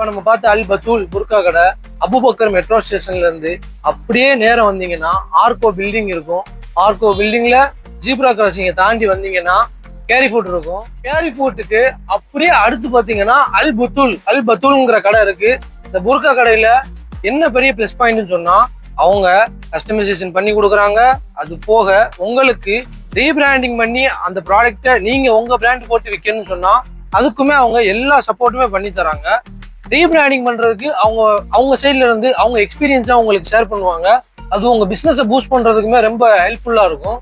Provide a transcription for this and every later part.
இப்ப நம்ம பார்த்த அல் பத்தூல் புர்கா கடை அபுபக்கர் மெட்ரோ ஸ்டேஷன்ல இருந்து அப்படியே நேரம் வந்தீங்கன்னா ஆர்கோ பில்டிங் இருக்கும். ஆர்கோ பில்டிங்ல ஜீப்ரா கிராசிங்க தாண்டி வந்தீங்கன்னா கேரி ஃபுட் இருக்கும். கேரி ஃபுட்டுக்கு அப்படியே அடுத்து பாத்தீங்கன்னா அல் பத்தூல்ங்கிற கடை இருக்கு. இந்த புர்கா கடையில என்ன பெரிய பிளஸ் பாயிண்ட்னு சொன்னா அவங்க கஸ்டமைசேஷன் பண்ணி கொடுக்குறாங்க. அது போக உங்களுக்கு ரீபிராண்டிங் பண்ணி அந்த ப்ராடக்ட்டை நீங்க உங்க பிராண்ட் போட்டு விற்கணும்னு சொன்னா அதுக்குமே அவங்க எல்லா சப்போர்ட்டுமே பண்ணி தராங்க. ரீபிராண்டிங் பண்றதுக்கு அவங்க சைட்ல இருந்து அவங்க எக்ஸ்பீரியன்ஸா உங்களுக்கு ஷேர் பண்ணுவாங்க. அது உங்க பிசினஸை பூஸ்ட் பண்றதுக்குமே ரொம்ப ஹெல்ப்ஃபுல்லா இருக்கும்.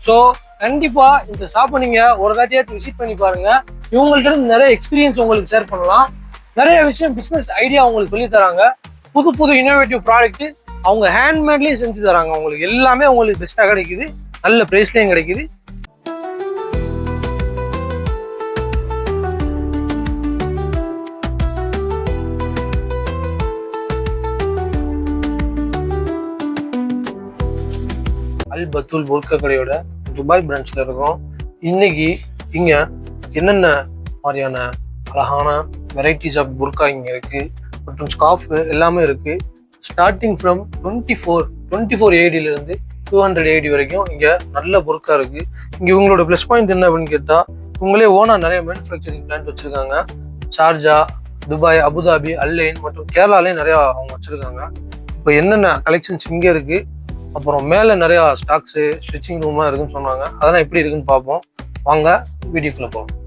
ஸோ கண்டிப்பா இந்த ஷாப்பை நீங்க ஒரு தாட்டியாச்சும் விசிட் பண்ணி பாருங்க. இவங்கள்ட்ட இருந்து நிறைய எக்ஸ்பீரியன்ஸ் உங்களுக்கு ஷேர் பண்ணலாம். நிறைய விஷயம் பிசினஸ் ஐடியா உங்களுக்கு சொல்லி தராங்க. புது இன்னோவேட்டிவ் ப்ராடக்ட் அவங்க ஹேண்ட்மேட்லயும் செஞ்சு தராங்க. உங்களுக்கு எல்லாமே உங்களுக்கு பெஸ்டா கிடைக்குது, நல்ல பிரைஸ்லயும் கிடைக்குது. அல் பத்தூல் புர்கா கடையோட துபாய் பிரான்ச்ல இருக்கோம். இன்னைக்கு இங்க என்னென்ன மாதிரியான அழகான வெரைட்டிஸ் ஆஃப் புர்கா இங்க இருக்கு மற்றும் ஸ்கார்ஃப் எல்லாமே இருக்கு. ஸ்டார்டிங் ஃப்ரம் 24 AD இருந்து 200 AD வரைக்கும் இங்க நல்ல புர்கா இருக்கு. இங்க உங்களோட பிளஸ் பாயிண்ட் என்ன அப்படின்னு கேட்டா உங்களே ஓனா நிறைய மேனுஃபேக்சரிங் பிளான்ட் வச்சிருக்காங்க. ஷார்ஜா, துபாய், அபுதாபி, அல்லைன் மற்றும் கேரளாலையும் நிறைய அவங்க வச்சிருக்காங்க. இப்போ என்னென்ன கலெக்ஷன்ஸ் இங்க இருக்கு, அப்புறம் மேல நிறைய ஸ்டாக்ஸ் ஸ்டிச்சிங் ரூம்லாம் இருக்குன்னு சொன்னாங்க. அதெல்லாம் எப்படி இருக்குன்னு பார்ப்போம். வாங்க வீடியோக்குள்ள போவோம்.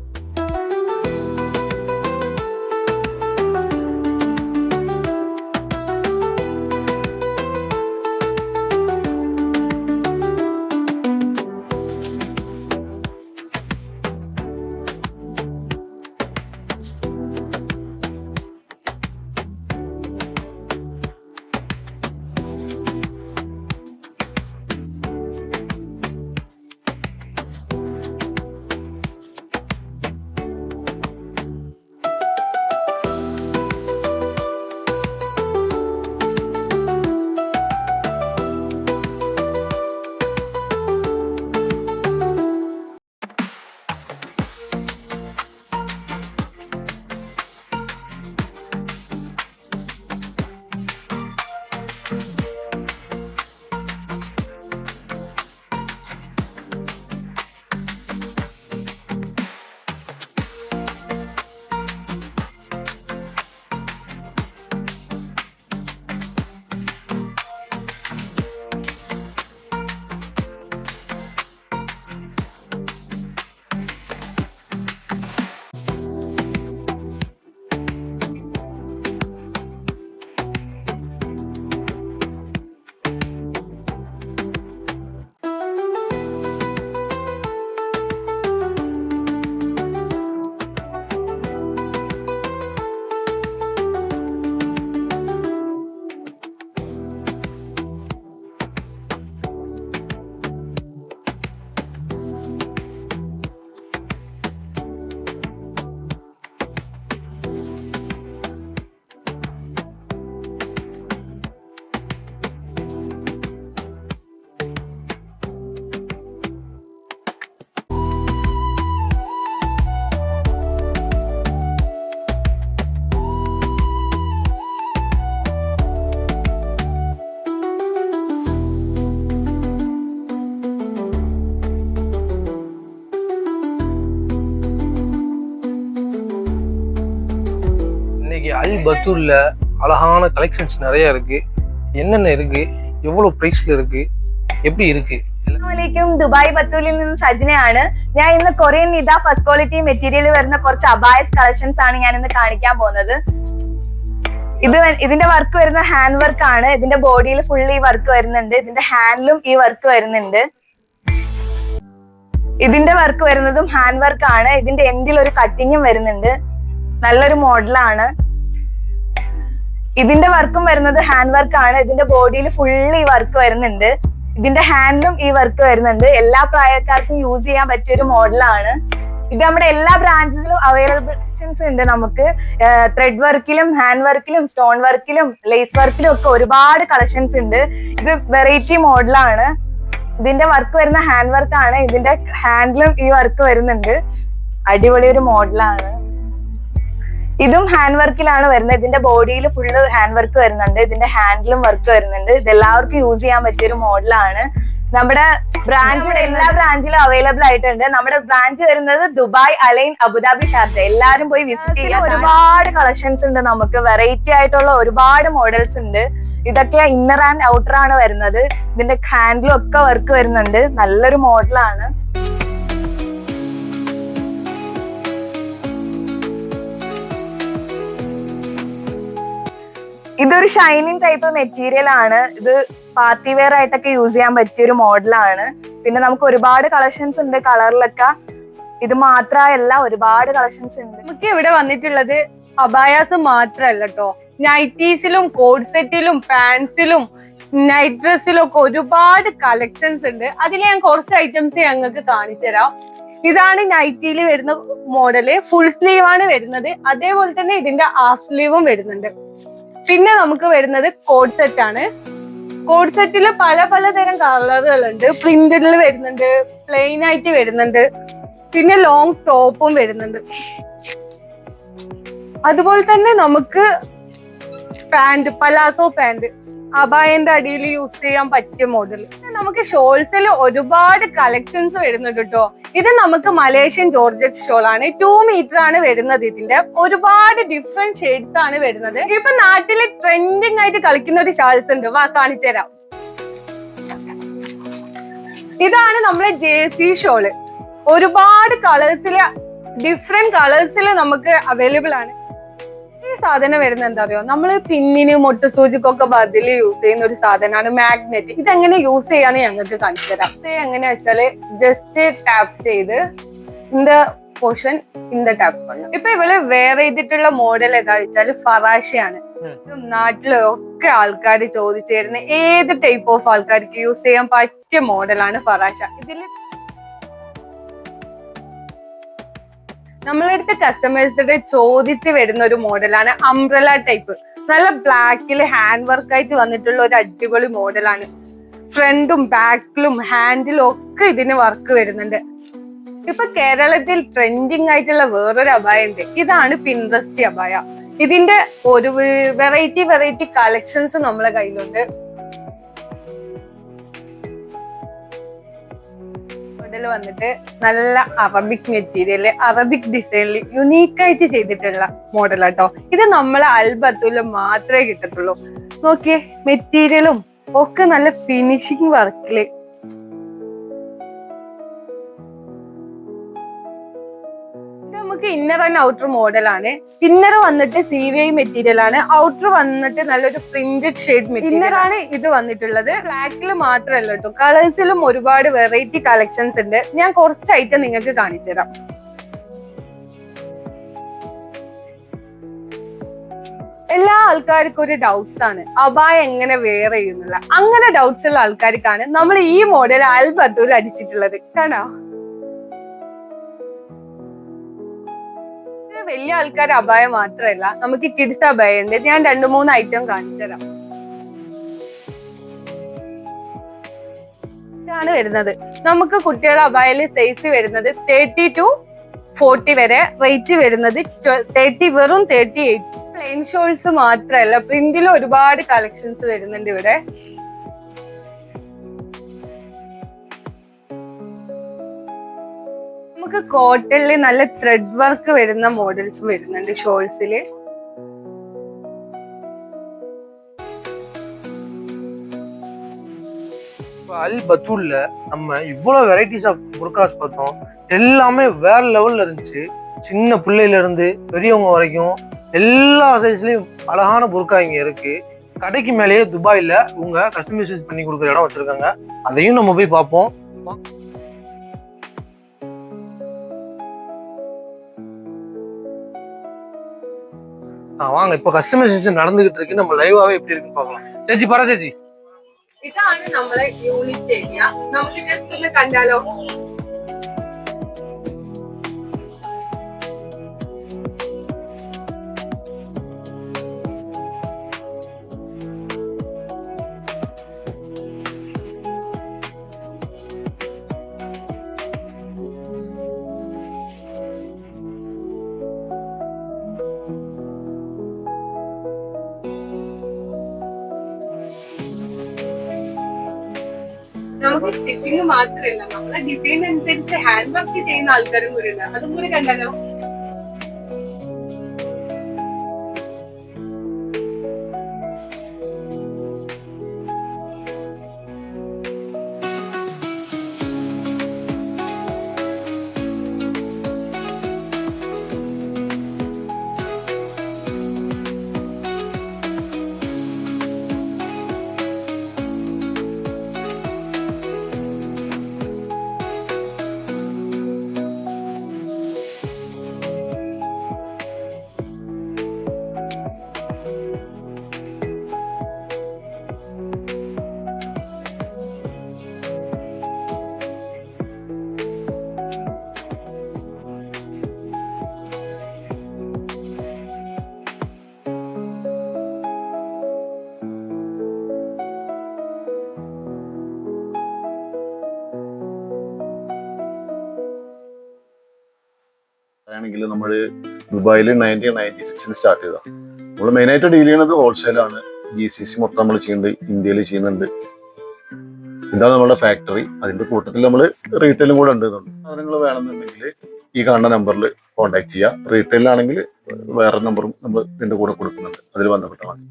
அல் பத்தூல்ல அழகான கலெக்ஷன்ஸ் நிறைய இருக்கு. என்னென்ன இருக்கு, எவ்வளவு பிரைஸ்ல இருக்கு, எப்படி ഇருக்கு? അസ്സലാമലൈക്കും. ദുബായ് ബത്തൂലിൽ നിന്ന് സജ്നയാണ്. ഞാൻ ഇന്ന് Korean Nida first quality material വരുന്ന കുറച്ച് അബായസ് കളക്ഷൻസ് ആണ് ഞാൻ ഇന്ന് കാണിക്കാൻ പോകുന്നത്. ഇതിന്റെ വർക്ക് വരുന്ന ഹാൻഡ് വർക്ക് ആണ്. ഇതിന്റെ ബോഡിയിൽ ഫുൾ ഈ വർക്ക് വരുന്നുണ്ട്. ഇതിന്റെ ഹാൻഡിലും ഈ വർക്ക് വരുന്നുണ്ട്. ഇതിന്റെ വർക്ക് വരുന്നതും ഹാൻഡ് വർക്ക് ആണ്. ഇതിന്റെ എൻഡിൽ ഒരു കട്ടിങ്ങും വരുന്നുണ്ട്. നല്ലൊരു മോഡലാണ്. ഇതിന്റെ വർക്കും വരുന്നത് ഹാൻഡ് വർക്ക് ആണ്. ഇതിന്റെ ബോഡിയിൽ ഫുൾ ഈ വർക്ക് വരുന്നുണ്ട്. ഇതിന്റെ ഹാൻഡിലും ഈ വർക്ക് വരുന്നുണ്ട്. എല്ലാ പ്രായക്കാർക്കും യൂസ് ചെയ്യാൻ പറ്റിയ ഒരു മോഡലാണ്. ഇത് നമ്മുടെ എല്ലാ ബ്രാഞ്ചിലും അവൈലബിൾസ് ഉണ്ട്. നമുക്ക് ത്രെഡ് വർക്കിലും ഹാൻഡ് വർക്കിലും സ്റ്റോൺ വർക്കിലും ലേസ് വർക്കിലും ഒക്കെ ഒരുപാട് കളക്ഷൻസ് ഉണ്ട്. ഇത് വെറൈറ്റി മോഡലാണ്. ഇതിന്റെ വർക്ക് വരുന്ന ഹാൻഡ് വർക്ക് ആണ്. ഇതിന്റെ ഹാൻഡിലും ഈ വർക്ക് വരുന്നുണ്ട്. അടിപൊളി ഒരു മോഡലാണ്. ഇതും ഹാൻഡ് വർക്കിലാണ് വരുന്നത്. ഇതിന്റെ ബോഡിയിൽ ഫുള്ള് ഹാൻഡ് വർക്ക് വരുന്നുണ്ട്, ഇതിന്റെ ഹാൻഡിലും വർക്ക് വരുന്നുണ്ട്. ഇത് എല്ലാവർക്കും യൂസ് ചെയ്യാൻ പറ്റിയ ഒരു മോഡലാണ്. നമ്മുടെ ബ്രാഞ്ച് എല്ലാ ബ്രാഞ്ചിലും അവൈലബിൾ ആയിട്ടുണ്ട്. നമ്മുടെ ബ്രാഞ്ച് വരുന്നത് ദുബായ്, അലൈൻ, അബുദാബി, ഷാർജ. എല്ലാരും പോയി വിസിറ്റ് ചെയ്യാം. ഒരുപാട് കളക്ഷൻസ് ഉണ്ട്, നമുക്ക് വെറൈറ്റി ആയിട്ടുള്ള ഒരുപാട് മോഡൽസ് ഉണ്ട്. ഇതൊക്കെ ഇന്നർ ആൻഡ് ഔട്ടർ ആണ് വരുന്നത്. ഇതിന്റെ ഹാൻഡിലും ഒക്കെ വർക്ക് വരുന്നുണ്ട്. നല്ലൊരു മോഡലാണ്. ഇതൊരു ഷൈനിങ് ടൈപ്പ് മെറ്റീരിയൽ ആണ്. ഇത് പാർട്ടി വെയർ ആയിട്ടൊക്കെ യൂസ് ചെയ്യാൻ പറ്റിയ ഒരു മോഡലാണ്. പിന്നെ നമുക്ക് ഒരുപാട് കളക്ഷൻസ് ഉണ്ട് കളറിലൊക്കെ. ഇത് മാത്രമല്ല, ഒരുപാട് കളക്ഷൻസ് ഉണ്ട്. നമുക്ക് ഇവിടെ വന്നിട്ടുള്ളത് അബായാസ് മാത്രല്ല കേട്ടോ, നൈറ്റീസിലും കോഡ് സെറ്റിലും പാൻസിലും നൈറ്റ് ഡ്രസ്സിലും ഒക്കെ ഒരുപാട് കളക്ഷൻസ് ഉണ്ട്. അതിൽ ഞാൻ കുറച്ച് ഐറ്റംസ് ഞങ്ങൾക്ക് കാണിച്ചു തരാം. ഇതാണ് നൈറ്റിയിൽ വരുന്ന മോഡല്, ഫുൾ സ്ലീവ് ആണ് വരുന്നത്. അതേപോലെ തന്നെ ഇതിന്റെ ഹാഫ് സ്ലീവും വരുന്നുണ്ട്. പിന്നെ നമുക്ക് വരുന്നത് കോഡ് സെറ്റ് ആണ്. കോഡ് സെറ്റില് പല തരം കളറുകളുണ്ട്. പ്രിന്റഡിൽ വരുന്നുണ്ട്, പ്ലെയിൻ ആയിട്ട് വരുന്നുണ്ട്, പിന്നെ ലോങ് ടോപ്പും വരുന്നുണ്ട്. അതുപോലെ തന്നെ നമുക്ക് പാന്റ്, പലാസോ പാന്റ്, അബായന്റെ അടിയിൽ യൂസ് ചെയ്യാൻ പറ്റിയ മോഡൽ. നമുക്ക് ഷോൾസിൽ ഒരുപാട് കളക്ഷൻസ് വരുന്നുണ്ട് കേട്ടോ. ഇത് നമുക്ക് മലേഷ്യൻ ജോർജറ്റ് ഷോൾ ആണ്. 2 മീറ്റർ ആണ് വരുന്നത്. ഇതിന്റെ ഒരുപാട് ഡിഫറെന്റ് ഷെയ്ഡ്സ് ആണ് വരുന്നത്. ഇപ്പൊ നാട്ടില് ട്രെൻഡിങ് ആയിട്ട് കളിക്കുന്ന ഒരു ഷാൾസ് ഉണ്ട്, വാ കാണിച്ചു തരാം. ഇതാണ് നമ്മളെ ജേഴ്സി ഷോള്. ഒരുപാട് കളേഴ്സില്, ഡിഫറെന്റ് കളേഴ്സിൽ നമുക്ക് അവൈലബിൾ ആണ്. ഈ സാധനം വരുന്നത് എന്താ അറിയോ, നമ്മള് പിന്നിന് മൊട്ടുസൂചിക്കൊക്കെ ബദല് യൂസ് ചെയ്യുന്ന ഒരു സാധനമാണ് മാഗ്നറ്റ്. ഇതെങ്ങനെ യൂസ് ചെയ്യാന്ന് ഞങ്ങൾക്ക് കാണിച്ചു തരാം. എങ്ങനെയാ വെച്ചാല് ജസ്റ്റ് ടാപ്പ് ചെയ്ത് இந்த പോർഷൻ இந்த ടാപ്പ് பண்ணு. ഇപ്പൊ ഇവള് വേറെ ചെയ്തിട്ടുള്ള മോഡൽ ഏതാ വെച്ചാല് ഫറാഷയാണ്. നാട്ടിലൊക്കെ ആൾക്കാർ ചോദിച്ചു തരുന്ന ഏത് ടൈപ്പ് ഓഫ് ആൾക്കാർക്ക് യൂസ് ചെയ്യാൻ പറ്റിയ മോഡലാണ് ഫറാഷ. ഇതില് നമ്മളടുത്ത് കസ്റ്റമേഴ്സിന്റെ ചോദിച്ച് വരുന്ന ഒരു മോഡലാണ് അംബ്രല ടൈപ്പ്. നല്ല ബ്ലാക്കിൽ ഹാൻഡ് വർക്ക് ആയിട്ട് വന്നിട്ടുള്ള ഒരു അടിപൊളി മോഡലാണ്. ഫ്രണ്ടും ബാക്കിലും ഹാൻഡിലും ഒക്കെ ഇതിന് വർക്ക് വരുന്നുണ്ട്. ഇപ്പൊ കേരളത്തിൽ ട്രെൻഡിങ് ആയിട്ടുള്ള വേറൊരു അബായ ഉണ്ട്. ഇതാണ് പിൻട്രസ്റ്റ് അബായ. ഇതിന്റെ ഒരു വെറൈറ്റി കളക്ഷൻസ് നമ്മളെ കയ്യിലുണ്ട്. വന്നിട്ട് നല്ല അറബിക് മെറ്റീരിയല്, അറബിക് ഡിസൈനിൽ യുണീക്ക് ആയിട്ട് ചെയ്തിട്ടുള്ള മോഡലാട്ടോ. ഇത് നമ്മളെ അൽബത്തൂല് മാത്രമേ കിട്ടത്തുള്ളൂ. നോക്കിയേ, മെറ്റീരിയലും ഒക്കെ നല്ല ഫിനിഷിങ് വർക്കില്. നമുക്ക് ഇന്നർ ആൻഡ് ഔട്ടർ മോഡലാണ്. ഇന്നർ വന്നിട്ട് CVI മെറ്റീരിയൽ ആണ്, ഔട്ടർ വന്നിട്ട് നല്ലൊരു പ്രിന്റഡ് ഷെയ്ഡ് മെറ്റീരിയൽ. ഇന്നർ ആണ് ഇത് വന്നിട്ടുള്ളത്. ബ്ലാക്കിൽ മാത്രമല്ല കേട്ടോ, കളേഴ്സിലും ഒരുപാട് വെറൈറ്റി കളക്ഷൻസ് ഉണ്ട്. ഞാൻ കുറച്ച് ഐറ്റം നിങ്ങൾക്ക് കാണിച്ചു തരാം. എല്ലാ ആൾക്കാർക്കും ഒരു ഡൗട്ട്സ് ആണ് അബായ എങ്ങനെ വെയർ ചെയ്യുന്നില്ല. അങ്ങനെ ഡൗട്ട്സ് ഉള്ള ആൾക്കാർക്കാണ് നമ്മൾ ഈ മോഡൽ അൽബത്തൂൽ അടിച്ചിട്ടുള്ളത്. കാണോ, വലിയ ആൾക്കാർ അബായ മാത്രമല്ല, നമുക്ക് കിഡ്സ് അബായ ഉണ്ട്. ഞാൻ 2-3 ഐറ്റം കാണിച്ചു തരാം. ഇതാണ് വരുന്നത്. നമുക്ക് കുട്ടികളുടെ അബായയില് സൈസ് വരുന്നത് 30 to 40 വരെ. റേറ്റ് വരുന്നത് 30, വെറും 38. പ്ലെയിൻ ഷോൾസ് മാത്രമല്ല, പ്രിന്റിൽ ഒരുപാട് കളക്ഷൻസ് വരുന്നുണ്ട് ഇവിടെ. നമുക്ക് കോട്ടണില് നല്ല ത്രെഡ് വർക്ക് വരുന്ന മോഡൽസ് വരുന്നുണ്ട് ഷോൾസില്. அல்பத்தூல்ல நம்ம இவ்வளவு வெரைட்டிஸ் ஆஃப் புர்காஸ் பார்த்தோம். எல்லாமே வேற லெவல்ல இருந்துச்சு. சின்ன பிள்ளையில இருந்து பெரியவங்க வரைக்கும் எல்லா சைஸ்லயும் அழகான புர்கா இங்க இருக்கு. கடைக்கு மேலேயே துபாயில உங்க கஸ்டமைசேஷன் பண்ணி கொடுக்குற இடம் வச்சிருக்காங்க. அதையும் நம்ம போய் பார்ப்போம். வாங்க, இப்ப கஸ்டமைசேஷன் நடந்துகிட்டு இருக்கு. நம்ம லைவாவே எப்படி இருக்குன்னு பார்க்கலாம். ചേച്ചി പറ ചേച്ചി. ഇതാണ് നമ്മളെ യൂണിറ്റ് ഏരിയ. നമുക്ക് ജസ്റ്റ് ഒന്ന് കണ്ടാലോ. നമുക്ക് സ്റ്റിച്ചിങ് മാത്രമല്ല നമ്മളെ ഡിസൈൻ അനുസരിച്ച് ഹാൻഡ് വർക്ക് ചെയ്യുന്ന ആൾക്കാരും കൂടെ ഉണ്ട്. അതും കൂടി കണ്ടല്ലോ. ആണെങ്കിൽ നമ്മൾ ദുബായിൽ 1996 സ്റ്റാർട്ട് ചെയ്തതാണ്. നമ്മൾ മെയിനായിട്ട് ഡീൽ ചെയ്യുന്നത് ഹോൾസെയിലാണ്. GCC മൊത്തം നമ്മൾ ചെയ്യുന്നുണ്ട്, ഇന്ത്യയിൽ ചെയ്യുന്നുണ്ട്. ഇതാണ് നമ്മുടെ ഫാക്ടറി. അതിന്റെ കൂട്ടത്തിൽ നമ്മൾ റീറ്റെയിലും കൂടെ ഉണ്ട്. സാധനങ്ങൾ വേണമെന്നുണ്ടെങ്കിൽ ഈ കാണുന്ന നമ്പറിൽ കോൺടാക്ട് ചെയ്യുക. റീറ്റെയിലാണെങ്കിൽ വേറെ നമ്പറും നമ്മൾ ഇതിന്റെ കൂടെ കൊടുക്കുന്നുണ്ട്, അതിൽ ബന്ധപ്പെട്ടാണ്.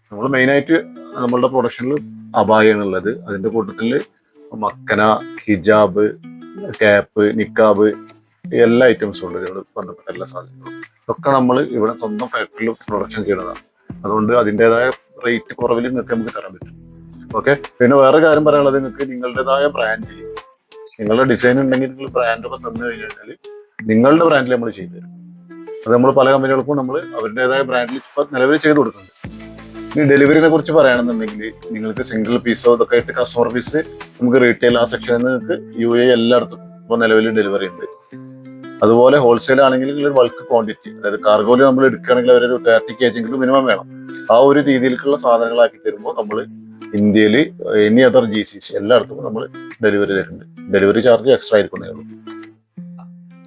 നമ്മൾ മെയിനായിട്ട് നമ്മളുടെ പ്രൊഡക്ഷനിൽ അബായാണുള്ളത്. അതിന്റെ കൂട്ടത്തിൽ മക്കന, ഹിജാബ്, ക്യാപ്പ്, നിക്കാബ്, എല്ലാ ഐറ്റംസും ഉണ്ട്. ഇതിനോട് ബന്ധപ്പെട്ട എല്ലാ സാധനങ്ങളും ഒക്കെ നമ്മൾ ഇവിടെ സ്വന്തം ഫാക്ടറിയിൽ പ്രൊഡക്ഷൻ ചെയ്യുന്നതാണ്. അതുകൊണ്ട് അതിൻ്റെതായ റേറ്റ് കുറവിൽ നിങ്ങൾക്ക് നമുക്ക് തരാൻ പറ്റും. ഓക്കെ. പിന്നെ വേറെ കാര്യം പറയാനുള്ളത്, നിങ്ങൾക്ക് നിങ്ങളുടേതായ ബ്രാൻഡിൽ നിങ്ങളുടെ ഡിസൈൻ ഉണ്ടെങ്കിൽ നിങ്ങൾ ബ്രാൻഡൊക്കെ തന്നു കഴിഞ്ഞാൽ നിങ്ങളുടെ ബ്രാൻഡിൽ നമ്മൾ ചെയ്തു തരും. അത് നമ്മൾ പല കമ്പനികൾക്കും നമ്മൾ അവരുടേതായ ബ്രാൻഡിൽ ഇപ്പം നിലവിൽ ചെയ്ത് കൊടുക്കുന്നുണ്ട്. ഇനി ഡെലിവറിനെ കുറിച്ച് പറയുകയാണെന്നുണ്ടെങ്കിൽ നിങ്ങൾക്ക് സിംഗിൾ പീസോ ഇതൊക്കെ ആയിട്ട് കസ്റ്റമർ പീസ് നമുക്ക് റീറ്റെയിൽ ആ സെക്ഷനിൽ നിങ്ങൾക്ക് UAE എല്ലായിടത്തും ഇപ്പോൾ നിലവിൽ ഡെലിവറി ഉണ്ട്. അതുപോലെ ഹോൾസെയിൽ ആണെങ്കിൽ ഒരു ബൾക്ക് ക്വാണ്ടിറ്റി, അതായത് കാർഗോയിൽ നമ്മൾ എടുക്കുകയാണെങ്കിൽ അവരൊരു 30 kg എങ്കിലും മിനിമം വേണം. ആ ഒരു രീതിയിലേക്കുള്ള സാധനങ്ങളാക്കി തരുമ്പോൾ നമ്മൾ ഇന്ത്യയിൽ എനി അതർ GCC എല്ലായിടത്തും നമ്മൾ ഡെലിവറി തരുന്നുണ്ട്. ഡെലിവറി ചാർജ് എക്സ്ട്രാ ആയിരിക്കുന്നേ ഉള്ളൂ.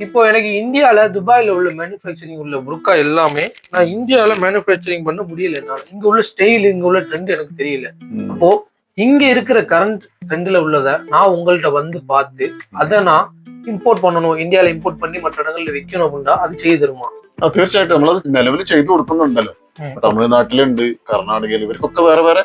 இப்போ எனக்கு இந்தியாவில் துபாயில் உள்ள மேனுஃபேக்சரிங் உள்ள புர்கா எல்லாமே நான் இந்தியாவில் மேனுஃபேக்சரிங் பண்ண முடியல. என்னால் இங்கே உள்ள ஸ்டைல், இங்கே உள்ள ட்ரெண்ட் எனக்கு தெரியல. அப்போ இங்கே இருக்கிற கரண்ட் ட்ரெண்டில் உள்ளதை நான் உங்கள்கிட்ட வந்து பார்த்து அதை நான் ഇമ്പോർട്ട് பண்ணணும், ഇന്ത്യയിൽ ഇമ്പോർട്ട് பண்ணி മറ്റു ഇടങ്ങളിൽ വെക്കണം அப்படின்னா അത് ചെയ്തു തരുമോ? തീർച്ചയായിട്ടും നമ്മളത് നിലവിൽ ചെയ്തു കൊടുക്കുന്നുണ്ടല്ലോ. തമിഴ്നാട്ടിലുണ്ട്, കർണാടകയിൽ, ഇവർക്കൊക്കെ വേറെ വേറെ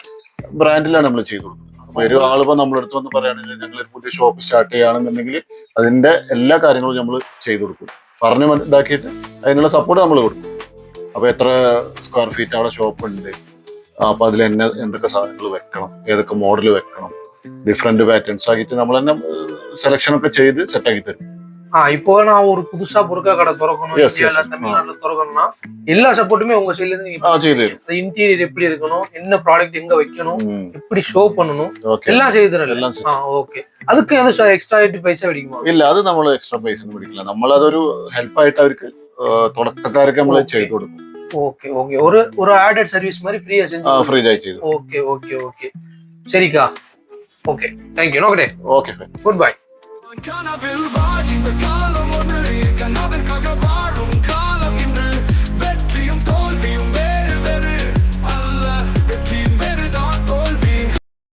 ബ്രാൻഡിലാണ് നമ്മൾ ചെയ്തു കൊടുക്കുന്നത്. അപ്പൊ ഒരു ആളിപ്പോ നമ്മളെടുത്ത് വന്ന് പറയുകയാണെങ്കിൽ ഞങ്ങൾ ഒരു പുതിയ ഷോപ്പ് സ്റ്റാർട്ട് ചെയ്യുകയാണെന്നുണ്ടെങ്കിൽ അതിന്റെ എല്ലാ കാര്യങ്ങളും നമ്മൾ ചെയ്തു കൊടുക്കും. പറഞ്ഞ് ഇതാക്കിയിട്ട് അതിനുള്ള സപ്പോർട്ട് നമ്മൾ കൊടുക്കും. അപ്പൊ എത്ര സ്ക്വയർ ഫീറ്റ് അവിടെ ഷോപ്പ് ഉണ്ട്, അപ്പൊ അതിൽ എന്തൊക്കെ സാധനങ്ങൾ വെക്കണം, ഏതൊക്കെ മോഡൽ വെക്കണം, ഡിഫറെന്റ് പാറ്റേൺസ് ആക്കിയിട്ട് നമ്മൾ തന്നെ സെലക്ഷൻ ഒക്കെ ചെയ്ത് സെറ്റ് ആക്കി തരും. இப்போ நான் ஒரு புதுசா புர்கா கடை திறக்கணும், இந்தியால தமிழ்நாட்டுல திறக்கணும்னா எல்லா சப்போர்ட்டுமே உங்க சைட்ல இருந்து நீங்க செய்து இன்டீரியர் எப்படி இருக்கணும், என்ன ப்ராடக்ட் எங்க வைக்கணும், எப்படி ஷோ பண்ணணும், எல்லாம் செய்து தரல. ഓക്കെ. அதுக்கு ஏதோ எக்ஸ்ட்ரா ആയിട്ട് പൈസ മേടിക്കുമോ? ഇല്ല, അത് നമ്മൾ എക്സ്ട്രാ പൈസ ഒന്നും മേടിക്കില്ല. നമ്മളതൊരു ഹെൽപ്പ് ആയിട്ട് അവർക്ക് തുടക്കക്കാർക്ക് നമ്മൾ ചെയ്തു കൊടുക്കും. Okay okay. ஒரு ஆடட் சர்வீஸ் மாதிரி ஃப்ரீயா செஞ்சு ഫ്രീ ആയി ചെയ്തു. Okay okay okay. சரிக்கா. ஓகே. Thank you. நோக்கடே. ഓക്കെ. Good by.